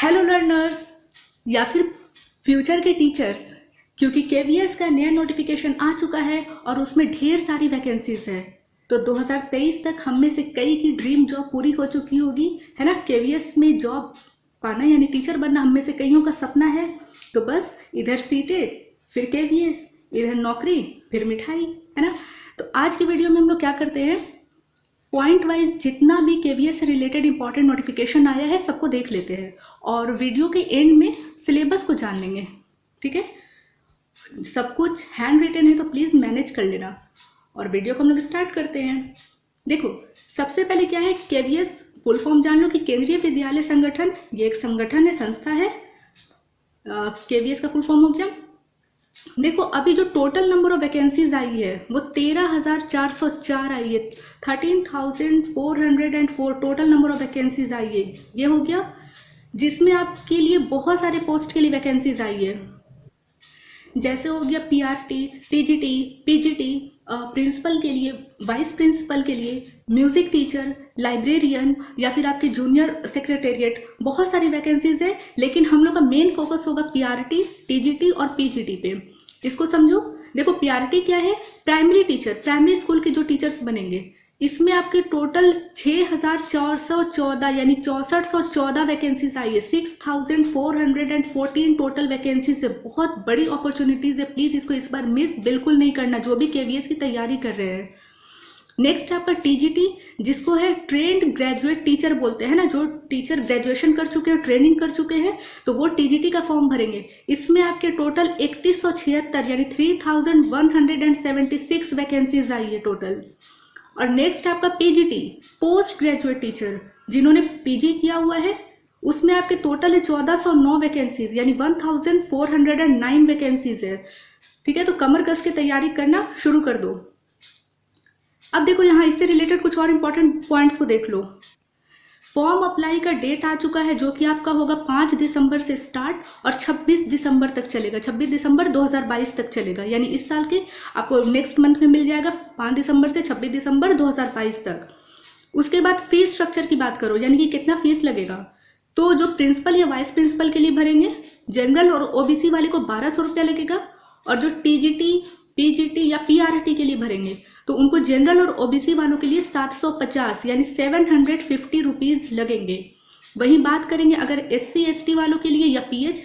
Hello learners या फिर future के टीचर्स, क्योंकि केवीएस का नया नोटिफिकेशन आ चुका है और उसमें ढेर सारी वैकेंसीज है। तो 2023 तक हम में से कई की ड्रीम जॉब पूरी हो चुकी होगी, है ना। केवीएस में जॉब पाना यानी टीचर बनना हम में से कईयों का सपना है। तो बस इधर सीटेड फिर केवीएस, इधर नौकरी फिर मिठाई, है ना। तो आज की वीडियो में हम लोग क्या करते हैं, पॉइंट वाइज जितना भी केवीएस से रिलेटेड इंपॉर्टेंट नोटिफिकेशन आया है सबको देख लेते हैं और वीडियो के एंड में सिलेबस को जान लेंगे। ठीक है, सब कुछ हैंड रिटन है तो प्लीज मैनेज कर लेना। और वीडियो को हम लोग स्टार्ट करते हैं। देखो, सबसे पहले क्या है, केवीएस फुल फॉर्म जान लो कि केंद्रीय विद्यालय संगठन। ये एक संगठन है, संस्था है। केवीएस का फुल फॉर्म हो गया। देखो, अभी जो टोटल नंबर ऑफ वैकेंसीज आई है वो 13,404 आई है। 13,404 टोटल नंबर ऑफ वैकेंसीज आई है, ये हो गया। जिसमें आपके लिए बहुत सारे पोस्ट के लिए वैकेंसीज आई है, जैसे हो गया पीआरटी, टीजीटी, पीजीटी, प्रिंसिपल के लिए, वाइस प्रिंसिपल के लिए, म्यूजिक टीचर, लाइब्रेरियन या फिर आपके जूनियर सेक्रेटेरिएट। बहुत सारी वैकेंसीज है, लेकिन हम लोग का मेन फोकस होगा पीआरटी, टीजीटी और पीजीटी पे। इसको समझो। देखो, पीआरटी क्या है, प्राइमरी टीचर, प्राइमरी स्कूल के जो टीचर्स बनेंगे। इसमें आपके टोटल 6,414 यानी 6,414 वैकेंसीज आई है। 6,414 टोटल वैकेंसीज है। बहुत बड़ी अपॉर्चुनिटीज है, प्लीज इसको इस बार मिस बिल्कुल नहीं करना, जो भी केवीएस की तैयारी कर रहे हैं। नेक्स्ट आपका टीजीटी, जिसको है ट्रेंड ग्रेजुएट टीचर बोलते हैं ना, जो टीचर ग्रेजुएशन कर चुके हैं, ट्रेनिंग कर चुके हैं, तो वो टीजीटी का फॉर्म भरेंगे। इसमें आपके टोटल 3176 यानी 3,176 वैकेंसीज आई है टोटल। और नेक्स्ट आपका पीजीटी, पोस्ट ग्रेजुएट टीचर, जिन्होंने पीजी किया हुआ है, उसमें आपके टोटल है 1409 वैकेंसीज यानी 1409 वैकेंसीज है। ठीक है, तो कमर कस के तैयारी करना शुरू कर दो। अब देखो, यहाँ इससे रिलेटेड कुछ और इंपॉर्टेंट पॉइंट्स को देख लो। फॉर्म अप्लाई का डेट आ चुका है, जो कि आपका होगा 5 दिसंबर से स्टार्ट और 26 दिसंबर तक चलेगा। 26 दिसंबर 2022 तक चलेगा, यानी इस साल के आपको नेक्स्ट मंथ में मिल जाएगा 5 दिसंबर से 26 दिसंबर 2022 तक। उसके बाद फीस स्ट्रक्चर की बात करो, यानी कि कितना फीस लगेगा। तो जो प्रिंसिपल या वाइस प्रिंसिपल के लिए भरेंगे, जनरल और ओबीसी वाले को 1200 रुपया लगेगा। और जो टीजीटी, पीजीटी या पीआरटी के लिए भरेंगे तो उनको जनरल और ओबीसी वालों के लिए 750 यानी 750 रुपीज लगेंगे। वहीं बात करेंगे अगर एससी एसटी वालों के लिए या पीएच,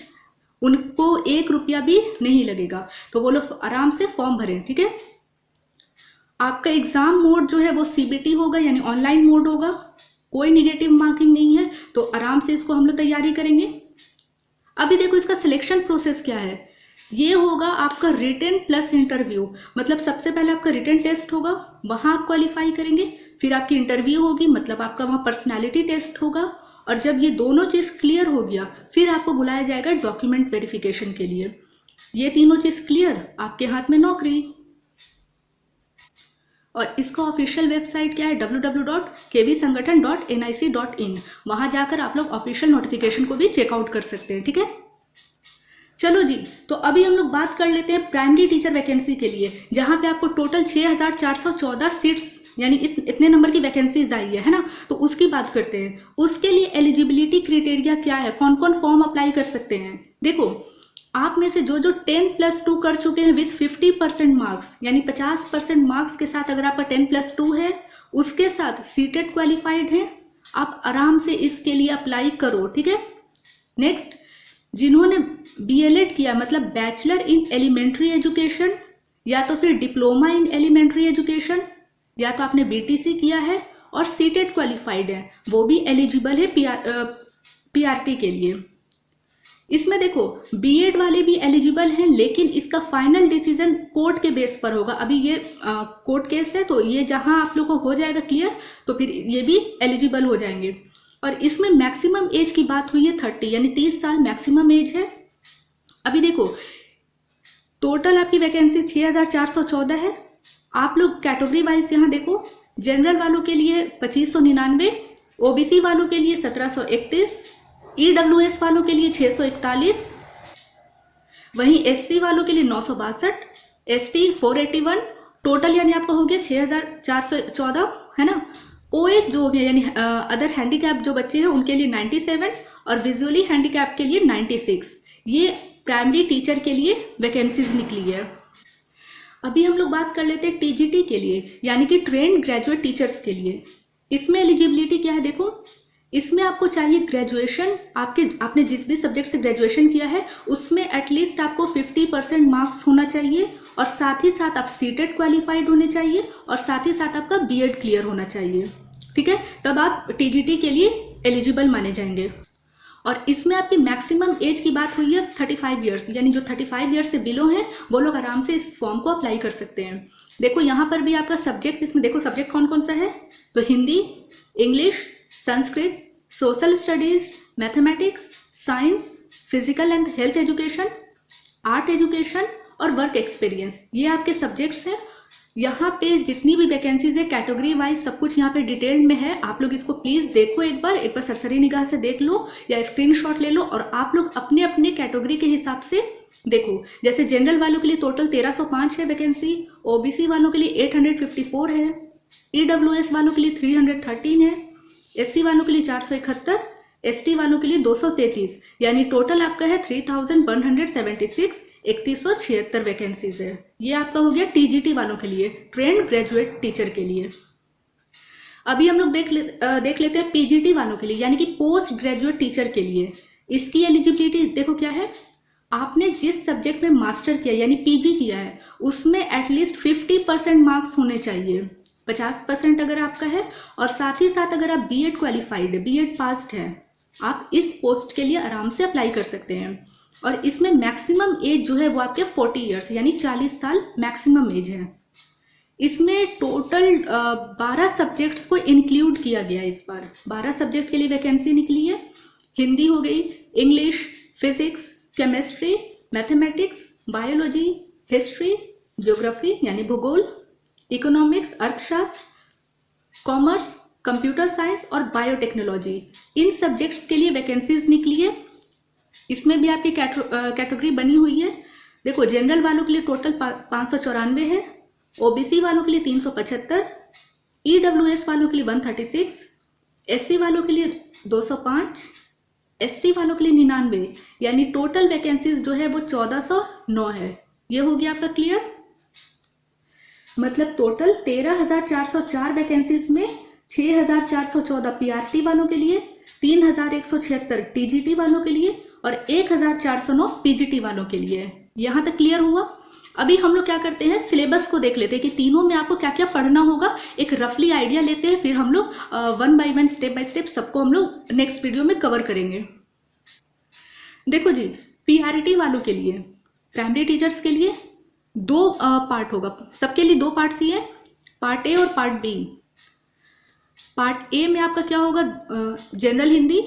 उनको 1 रुपया भी नहीं लगेगा। तो वो लोग आराम से फॉर्म भरें। ठीक है, आपका एग्जाम मोड जो है वो सीबीटी होगा, यानी ऑनलाइन मोड होगा। कोई निगेटिव मार्किंग नहीं है, तो आराम से इसको हम लोग तैयारी करेंगे। अभी देखो, इसका सिलेक्शन प्रोसेस क्या है। ये होगा आपका रिटन प्लस इंटरव्यू, मतलब सबसे पहले आपका रिटन टेस्ट होगा, वहां आप क्वालिफाई करेंगे। फिर आपकी इंटरव्यू होगी, मतलब आपका वहां पर्सनालिटी टेस्ट होगा। और जब ये दोनों चीज क्लियर हो गया, फिर आपको बुलाया जाएगा डॉक्यूमेंट वेरिफिकेशन के लिए। ये तीनों चीज क्लियर, आपके हाथ में नौकरी। और इसका ऑफिशियल वेबसाइट क्या है, www.kvsangathan.nic.in। वहां जाकर आप लोग ऑफिशियल नोटिफिकेशन को भी चेकआउट कर सकते हैं। ठीक है, चलो जी। तो अभी हम लोग बात कर लेते हैं प्राइमरी टीचर वैकेंसी के लिए, जहां पे आपको टोटल 6,414 सीट्स यानी इतने नंबर की वैकेंसीज आई है ना। तो उसकी बात करते हैं। उसके लिए एलिजिबिलिटी क्राइटेरिया क्या है, कौन कौन फॉर्म अप्लाई कर सकते हैं। देखो, आप में से जो 10+2 कर चुके हैं विथ 50% मार्क्स यानी 50% मार्क्स के साथ, अगर आपका 10+2 है, उसके साथ सीटेट क्वालिफाइड है, आप आराम से इसके लिए अप्लाई करो। ठीक है। नेक्स्ट, जिन्होंने बीएलएड किया, मतलब बैचलर इन एलिमेंट्री एजुकेशन, या तो फिर डिप्लोमा इन एलिमेंट्री एजुकेशन, या तो आपने बीटीसी किया है और सीटेट क्वालिफाइड है, वो भी एलिजिबल है पीआरटी के लिए। इसमें देखो, बीएड वाले भी एलिजिबल हैं, लेकिन इसका फाइनल डिसीजन कोर्ट के बेस पर होगा। अभी ये कोर्ट केस है, तो ये जहां आप लोग को हो जाएगा क्लियर, तो फिर ये भी एलिजिबल हो जाएंगे। और इसमें मैक्सिमम एज की बात हुई है 30 यानी 30 साल मैक्सिमम एज है। अभी देखो, टोटल आपकी वैकेंसी 6,414 है। आप लोग कैटेगरी वाइज यहाँ देखो, जनरल वालों के लिए 2599, ओबीसी वालों के लिए 1731, ईडब्ल्यूएस वालों के लिए 641, वहीं एससी वालों के लिए 962, एसटी 481, टोटल यानी आपका हो गया 6,414, है ना। ओएच जो है यानी अदर हैंडीकैप जो बच्चे हैं उनके लिए 97 और विजुअली हैंडीकैप के लिए 96। ये प्राइमरी टीचर के लिए वैकेंसीज निकली है। अभी हम लोग बात कर लेते हैं टीजीटी के लिए, यानी कि ट्रेंड ग्रेजुएट टीचर्स के लिए। इसमें एलिजिबिलिटी क्या है, देखो इसमें आपको चाहिए ग्रेजुएशन, आपने जिस भी सब्जेक्ट से ग्रेजुएशन किया है उसमें एटलीस्ट आपको 50% मार्क्स होना चाहिए, और साथ ही साथ आप सीटेट क्वालिफाइड होने चाहिए, और साथ ही साथ आपका बीएड क्लियर होना चाहिए। ठीक है, तब आप टीजीटी के लिए एलिजिबल माने जाएंगे। और इसमें आपकी मैक्सिमम एज की बात हुई है 35 ईयर्स, यानी जो 35 ईयर्स से बिलो हैं वो लोग आराम से इस फॉर्म को अप्लाई कर सकते हैं। देखो यहाँ पर भी आपका सब्जेक्ट, इसमें देखो सब्जेक्ट कौन कौन सा है, तो Hindi, English, Sanskrit, social studies, mathematics, science, physical and health education, art education और वर्क एक्सपीरियंस, ये आपके सब्जेक्ट्स हैं। यहाँ पे जितनी भी वैकेंसीज है कैटेगरी वाइज सब कुछ यहाँ पे डिटेल में है। आप लोग इसको प्लीज देखो, एक बार सरसरी निगाह से देख लो या स्क्रीनशॉट ले लो, और आप लोग अपने अपने कैटेगरी के हिसाब से देखो। जैसे जनरल वालों के लिए टोटल 1305 है वैकेंसी, ओबीसी वालों के लिए 854 है, ईडब्ल्यूएस वालों के लिए 313 है, एससी वालों के लिए 471, एसटी वालों के लिए 233, यानी टोटल आपका है 3176, 3176 वैकेंसीज है। ये आपका हो गया टीजीटी वालों के लिए, ट्रेंड ग्रेजुएट टीचर के लिए। अभी हम लोग देख लेते हैं पीजीटी वालों के लिए, यानी कि पोस्ट ग्रेजुएट टीचर के लिए। इसकी एलिजिबिलिटी देखो क्या है, आपने जिस सब्जेक्ट में मास्टर किया यानी पीजी किया है उसमें एटलीस्ट 50% मार्क्स होने चाहिए, 50% अगर आपका है, और साथ ही साथ अगर आप बीएड क्वालिफाइड है, बीएड पास्ड है, आप इस पोस्ट के लिए आराम से अप्लाई कर सकते हैं। और इसमें मैक्सिमम एज जो है वो आपके 40 ईयर्स यानी 40 साल मैक्सिमम एज है। इसमें टोटल 12 सब्जेक्ट्स को इंक्लूड किया गया। इस बार 12 सब्जेक्ट के लिए वैकेंसी निकली है। हिंदी हो गई, English, physics, chemistry, mathematics, biology, history, geography यानी भूगोल, इकोनॉमिक्स अर्थशास्त्र, कॉमर्स, कंप्यूटर साइंस और बायोटेक्नोलॉजी, इन सब्जेक्ट्स के लिए वैकेंसीज निकली है। इसमें भी आपकी कैटेगरी बनी हुई है। देखो जनरल वालों के लिए टोटल 594 है, ओबीसी वालों के लिए 375, ईडब्ल्यूएस वालों के लिए 136, एससी वालों के लिए 205, एसटी वालों के लिए 99, यानी टोटल वैकेंसीज जो है वो 1409 है। ये हो गया आपका क्लियर। मतलब टोटल 13,404 वैकेंसीज में 6,414 पीआरटी वालों के लिए, 3,176 टीजीटी वालों के लिए और 1,409 पीजीटी वालों के लिए। यहां तक क्लियर हुआ। अभी हम लोग क्या करते हैं, सिलेबस को देख लेते हैं कि तीनों में आपको क्या क्या पढ़ना होगा, एक रफली आइडिया लेते हैं, फिर हम लोग 1 बाय 1 स्टेप बाय स्टेप सबको हम लोग नेक्स्ट वीडियो में कवर करेंगे। देखो जी, पीआरटी वालों के लिए, प्राइमरी टीचर्स के लिए 2 पार्ट होगा, सबके लिए 2 पार्ट्स ही है, पार्ट ए और पार्ट बी। पार्ट ए में आपका क्या होगा, जनरल हिंदी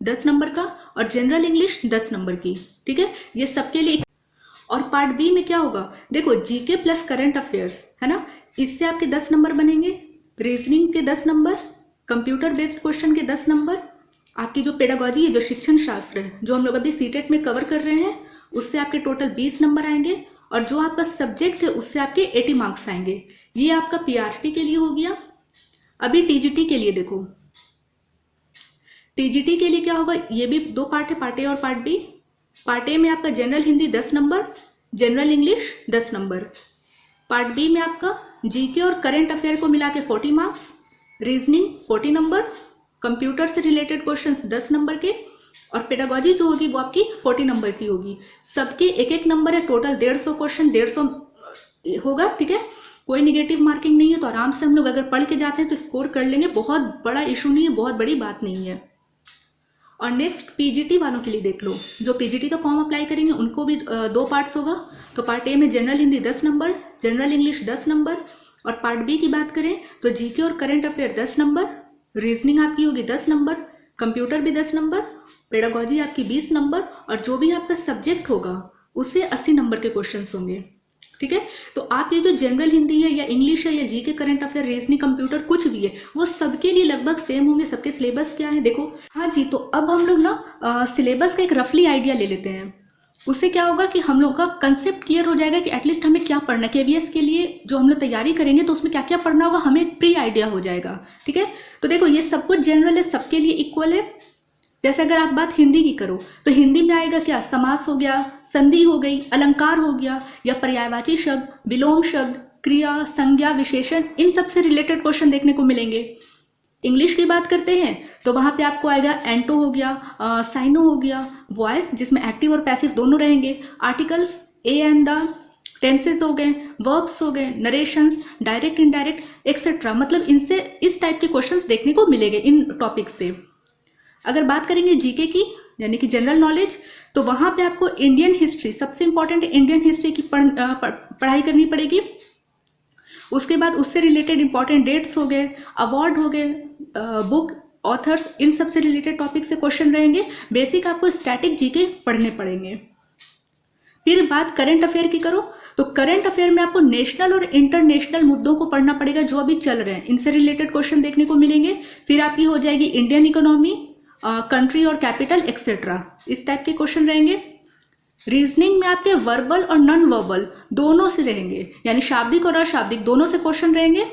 10 नंबर का और जनरल इंग्लिश 10 नंबर की, ठीक है, ये सबके लिए। और पार्ट बी में क्या होगा, देखो जीके प्लस करंट अफेयर्स है ना, इससे आपके 10 नंबर बनेंगे, रीजनिंग के 10 नंबर, कंप्यूटर बेस्ड क्वेश्चन के 10 नंबर, आपकी जो पेडागोजी है, जो शिक्षण शास्त्र है, जो हम लोग अभी सीटेट में कवर कर रहे हैं, उससे आपके टोटल 20 नंबर आएंगे, और जो आपका सब्जेक्ट है उससे आपके 80 मार्क्स आएंगे। ये आपका पीआरटी के लिए हो गया। अभी टीजीटी के लिए देखो, टीजीटी के लिए क्या होगा, ये भी 2 पार्ट है, पार्ट ए और पार्ट बी। पार्ट ए में आपका जनरल हिंदी 10 नंबर, जनरल इंग्लिश 10 नंबर। पार्ट बी में आपका जीके और करंट अफेयर को मिला के 40 मार्क्स, रीजनिंग 40 नंबर, कंप्यूटर से रिलेटेड क्वेश्चंस 10 नंबर के, और पेडागोजी जो होगी वो आपकी 40 नंबर की होगी। सबके 1-1 नंबर है, टोटल 150 क्वेश्चन 150 होगा, ठीक है। कोई निगेटिव मार्किंग नहीं है, तो आराम से हम लोग अगर पढ़ के जाते हैं तो स्कोर कर लेंगे, बहुत बड़ा इशू नहीं है, बहुत बड़ी बात नहीं है। और नेक्स्ट पीजीटी वालों के लिए देख लो, जो पीजीटी का फॉर्म अप्लाई करेंगे उनको भी 2 पार्ट्स होगा। तो पार्ट ए में जनरल हिंदी 10 नंबर, जनरल इंग्लिश 10 नंबर, और पार्ट बी की बात करें तो जीके और करंट अफेयर 10 नंबर, रीजनिंग आपकी होगी 10 नंबर, कंप्यूटर भी 10 नंबर, पेडागोजी आपकी 20 नंबर, और जो भी आपका सब्जेक्ट होगा उससे 80 नंबर के क्वेश्चन होंगे, ठीक है। तो आप ये जो जनरल हिंदी है या इंग्लिश है या GK current affair reasoning computer कुछ भी है, वो सबके लिए लगभग सेम होंगे। सबके सिलेबस क्या है देखो। हाँ जी, तो अब हम लोग ना सिलेबस का एक रफली आइडिया ले लेते हैं। उससे क्या होगा कि हम लोग का कंसेप्ट क्लियर हो जाएगा कि एटलीस्ट हमें क्या पढ़ना है, केबीएस के लिए जो हम लोग तैयारी करेंगे तो उसमें क्या क्या पढ़ना होगा, हमें एक प्री आइडिया हो जाएगा, ठीक है। तो देखो ये सब कुछ जनरल है, सबके लिए इक्वल है। जैसे अगर आप बात हिंदी की करो तो हिंदी में आएगा क्या, समास हो गया, संधि हो गई, अलंकार हो गया, या पर्यायवाची शब्द, विलोम शब्द, क्रिया, संज्ञा, विशेषण, इन सब से रिलेटेड क्वेश्चन देखने को मिलेंगे। इंग्लिश की बात करते हैं तो वहां पे आपको आएगा एंटो हो गया, साइनो हो गया, वॉइस जिसमें एक्टिव और पैसिव दोनों रहेंगे, articles, A and the, tenses हो गए, वर्ब्स हो गए, नरेशंस, डायरेक्ट इनडायरेक्ट एक्सेट्रा। मतलब इनसे इस टाइप के क्वेश्चंस देखने को मिलेंगे इन टॉपिक से। अगर बात करेंगे जीके की यानी कि जनरल नॉलेज, तो वहां पे आपको इंडियन हिस्ट्री, सबसे इंपॉर्टेंट इंडियन हिस्ट्री की पढ़ाई करनी पड़ेगी। उसके बाद उससे रिलेटेड इंपॉर्टेंट डेट्स हो गए, अवार्ड हो गए, बुक, ऑथर्स, इन सब से रिलेटेड टॉपिक से क्वेश्चन रहेंगे। बेसिक आपको स्टैटिक जीके पढ़ने पड़ेंगे। फिर बात करंट अफेयर की करो तो करंट अफेयर में आपको नेशनल और इंटरनेशनल मुद्दों को पढ़ना पड़ेगा जो अभी चल रहे हैं, इनसे रिलेटेड क्वेश्चन देखने को मिलेंगे। फिर आपकी हो जाएगी इंडियन इकोनॉमी, कंट्री और कैपिटल एक्सेट्रा, इस टाइप के क्वेश्चन रहेंगे। रीजनिंग में आपके वर्बल और नॉन वर्बल दोनों से रहेंगे, यानी शाब्दिक और अशाब्दिक दोनों से क्वेश्चन रहेंगे।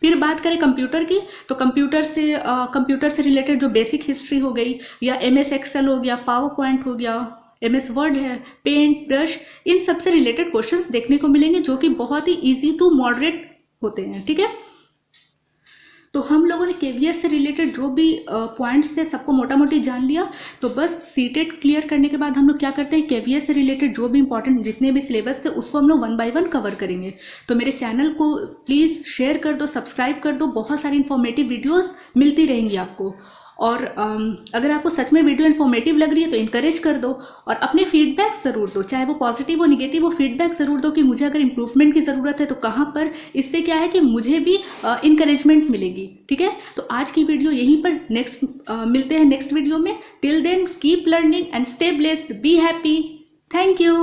फिर बात करें कंप्यूटर की तो कंप्यूटर से रिलेटेड जो बेसिक हिस्ट्री हो गई, या MS एक्सेल हो गया, पावर पॉइंट हो गया, MS वर्ड है, पेंट, ब्रश, इन सब से रिलेटेड क्वेश्चंस देखने को मिलेंगे जो कि बहुत ही इजी टू मॉडरेट होते हैं। ठीक है, तो हम लोगों ने KVS से रिलेटेड जो भी पॉइंट्स थे सबको मोटा मोटी जान लिया। तो बस सीटेट क्लियर करने के बाद हम लोग क्या करते हैं, KVS से रिलेटेड जो भी इंपॉर्टेंट जितने भी सिलेबस थे उसको हम लोग 1 by 1 कवर करेंगे। तो मेरे चैनल को प्लीज शेयर कर दो, सब्सक्राइब कर दो, बहुत सारी इंफॉर्मेटिव वीडियोस मिलती रहेंगी आपको। और अगर आपको सच में वीडियो इन्फॉर्मेटिव लग रही है तो इनकरेज कर दो और अपने फीडबैक जरूर दो, चाहे वो पॉजिटिव हो निगेटिव हो, फीडबैक जरूर दो कि मुझे अगर इंप्रूवमेंट की जरूरत है तो कहाँ पर। इससे क्या है कि मुझे भी इंकरेजमेंट मिलेगी। ठीक है, तो आज की वीडियो यहीं पर मिलते हैं नेक्स्ट वीडियो में। Till then keep learning and stay blessed, be happy, thank you.